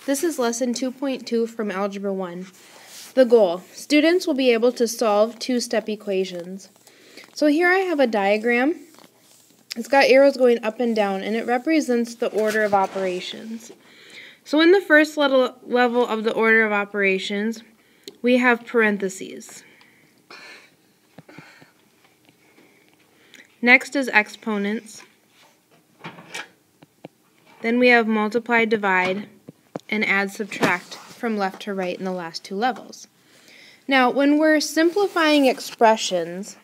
This is lesson 2.2 from Algebra 1. The goal. Students will be able to solve two-step equations. So here I have a diagram. It's got arrows going up and down, and it represents the order of operations. So in the first level of the order of operations, we have parentheses. Next is exponents. Then we have multiply, divide, and add, subtract from left to right in the last two levels. Now, when we're simplifying expressions,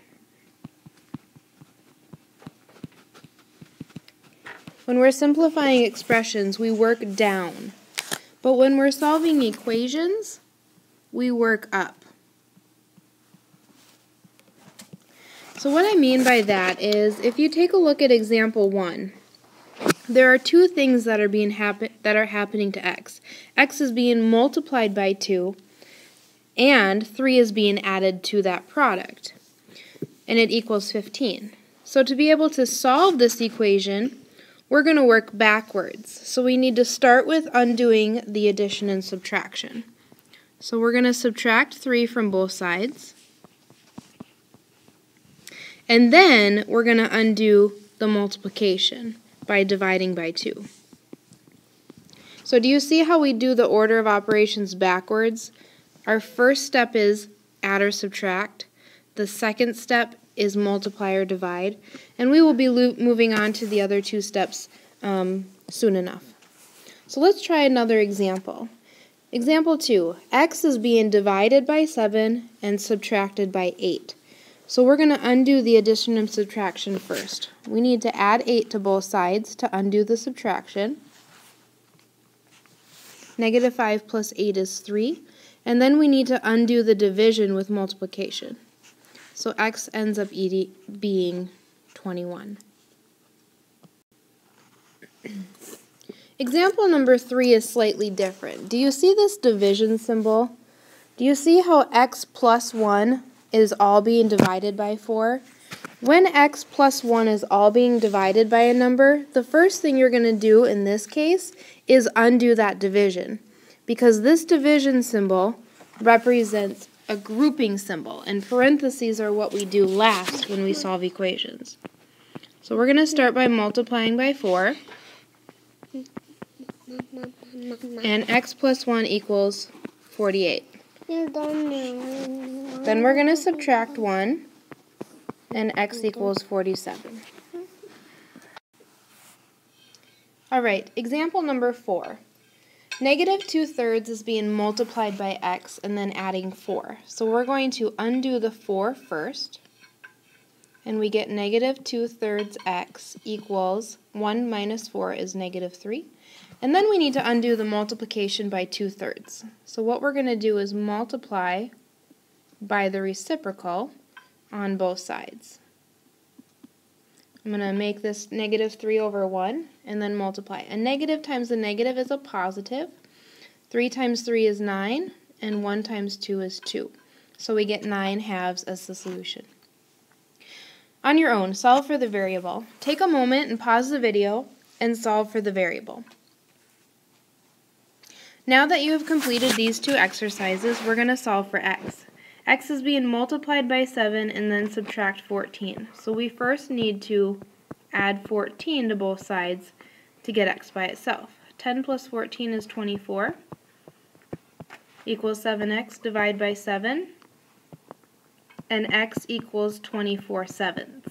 we work down. But when we're solving equations, we work up. So what I mean by that is, if you take a look at example 1, there are two things that are happening to x. X is being multiplied by 2, and 3 is being added to that product, and it equals 15. So to be able to solve this equation, we're going to work backwards. So we need to start with undoing the addition and subtraction. So we're going to subtract 3 from both sides, and then we're going to undo the multiplication by dividing by 2. So do you see how we do the order of operations backwards? Our first step is add or subtract. The second step is multiply or divide. And we will be moving on to the other two steps soon enough. So let's try another example. Example 2. X is being divided by 7 and subtracted by 8. So we're going to undo the addition and subtraction first. We need to add 8 to both sides to undo the subtraction. Negative 5 plus 8 is 3. And then we need to undo the division with multiplication. So x ends up being 21. Example number 3 is slightly different. Do you see this division symbol? Do you see how x plus 1 is all being divided by 4? When x plus 1 is all being divided by a number, the first thing you're going to do in this case is undo that division, because this division symbol represents a grouping symbol, and parentheses are what we do last when we solve equations. So we're going to start by multiplying by 4, and x plus 1 equals 48. Then we're going to subtract 1, and x equals 47. Alright, example number 4. Negative 2/3 is being multiplied by x and then adding 4. So we're going to undo the 4 first, and we get negative 2/3 x equals 1 minus 4 is negative 3. And then we need to undo the multiplication by 2/3. So what we're going to do is multiply by the reciprocal on both sides. I'm going to make this negative 3 over 1 and then multiply. A negative times a negative is a positive. 3 times 3 is 9, and 1 times 2 is 2. So we get 9 halves as the solution. On your own, solve for the variable. Take a moment and pause the video and solve for the variable. Now that you have completed these two exercises, we're going to solve for x. X is being multiplied by 7 and then subtract 14. So we first need to add 14 to both sides to get x by itself. 10 plus 14 is 24, equals 7x, divide by 7, and x equals 24/7.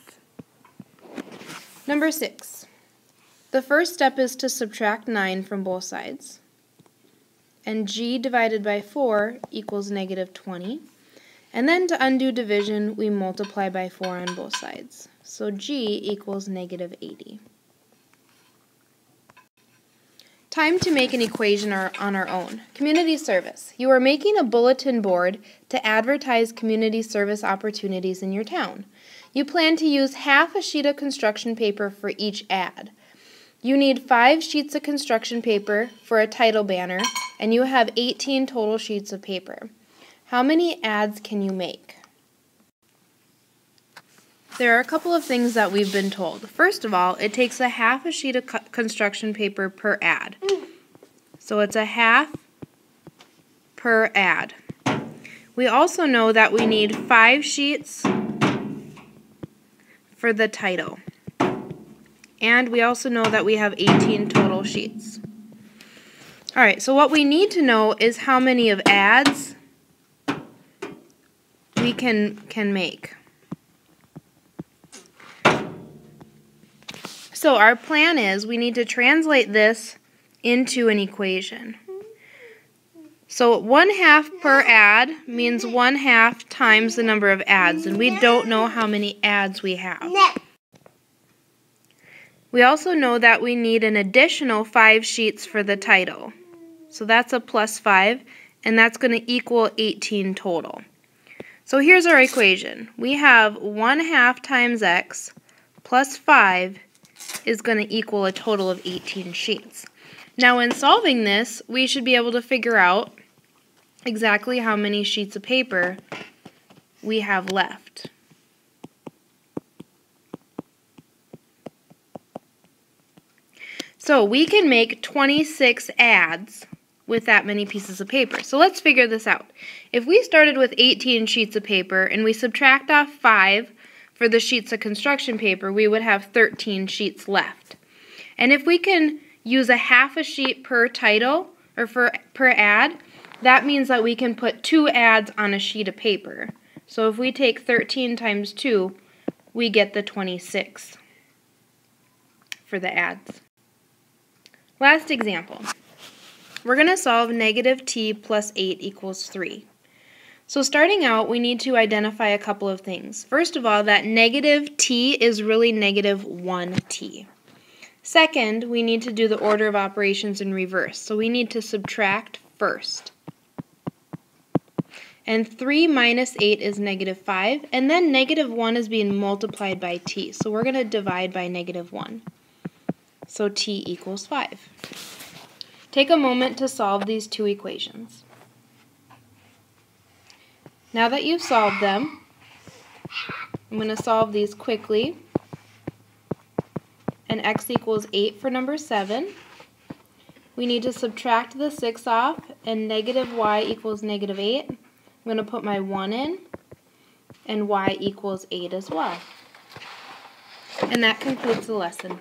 Number 6. The first step is to subtract 9 from both sides. And g divided by 4 equals negative 20. And then to undo division, we multiply by 4 on both sides. So g equals negative 80. Time to make an equation on our own. Community service. You are making a bulletin board to advertise community service opportunities in your town. You plan to use half a sheet of construction paper for each ad. You need 5 sheets of construction paper for a title banner, and you have 18 total sheets of paper. How many ads can you make? There are a couple of things that we've been told. First of all, it takes a half a sheet of construction paper per ad. So it's a half per add. We also know that we need 5 sheets for the title. And we also know that we have 18 total sheets. Alright, so what we need to know is how many of adds we can make. So our plan is we need to translate this into an equation. So 1/2 per add means 1/2 times the number of adds, and we don't know how many adds we have. We also know that we need an additional 5 sheets for the title. So that's a plus 5, and that's going to equal 18 total. So here's our equation. We have 1/2 times x plus 5 is going to equal a total of 18 sheets. Now in solving this, we should be able to figure out exactly how many sheets of paper we have left. So we can make 26 adds with that many pieces of paper. So let's figure this out. If we started with 18 sheets of paper and we subtract off 5 for the sheets of construction paper, we would have 13 sheets left. And if we can use a half a sheet per title or per add, that means that we can put 2 adds on a sheet of paper. So if we take 13 times 2, we get the 26 for the adds. Last example. We're going to solve negative t plus 8 equals 3. So starting out, we need to identify a couple of things. First of all, that negative t is really negative 1t. Second, we need to do the order of operations in reverse. So we need to subtract first. And 3 minus 8 is negative 5. And then negative 1 is being multiplied by t. So we're going to divide by negative 1. So t equals 5. Take a moment to solve these two equations. Now that you've solved them, I'm going to solve these quickly. And x equals 8 for number 7. We need to subtract the 6 off, and negative y equals negative 8. I'm going to put my 1 in, and y equals 8 as well. And that concludes the lesson.